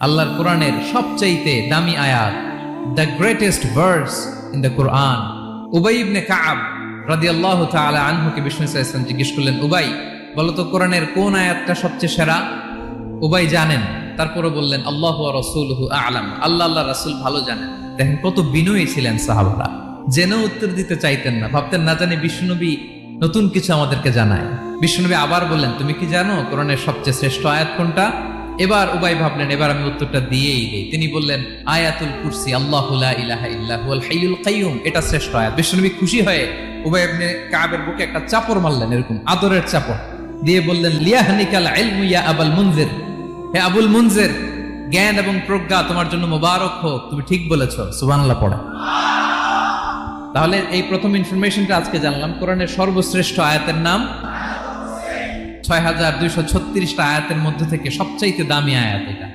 আল্লাহর কোরআনের সবচাইতে দামি আয়াত, the greatest verse in the Quran. উবাই ইবনে কাব রাদিয়াল্লাহু তাআলা আনহুকে বিষ্ণু সাল্লাল্লাহু আলাইহি ওয়াসাল্লাম জিজ্ঞেস করলেন, উবাই বলো তো কোরআনের কোন আয়াতটা সবচেয়ে সেরা? উবাই জানেন, তারপরে বললেন আল্লাহু ওয়া রাসূলুহু আ'লাম, আল্লাহ আল্লাহ রাসূল ভালো জানেন। দেখেন কত বিনয়ী ছিলেন সাহাবারা, জেনেও উত্তর দিতে চাইতেন না, ভাবতেন না জানি বিষ্ণুনবী নতুন কিছু আমাদেরকে জানায়। বিষ্ণুনবী আবার বললেন, তুমি কি জানো কোরআনের সবচেয়ে শ্রেষ্ঠ আয়াত কোনটা? এবার উবাই ভাবলেন এবার আমি উত্তরটা দিয়েই দেই। তিনি বললেন আয়াতুল কুরসি, আল্লাহু লা ইলাহা ইল্লা হুয়াল হাইয়ুল কাইয়ুম, এটা শ্রেষ্ঠ আয়াত। বিষ্ণুনবী খুশি হয়ে উবাই ইবনে কাবের বুকে একটা চাপড় মারলেন, এরকম আদরের চাপড় দিয়ে বললেন, লিয়াহনিকাল ইলমু ইয়া আবুল মুনজির, হে আবুল মুনজির, জ্ঞান এবং প্রজ্ঞা তোমার জন্য মোবারক হোক, তুমি ঠিক বলেছো। সুবহানাল্লাহ পড়ে। তাহলে এই প্রথম ইনফরমেশনটা আজকে জানলাম, কোরআনের সর্বশ্রেষ্ঠ আয়াতের নাম ৬,২৩৬টা আয়াতের মধ্যে থেকে সবচাইতে দামি আয়াত এটা।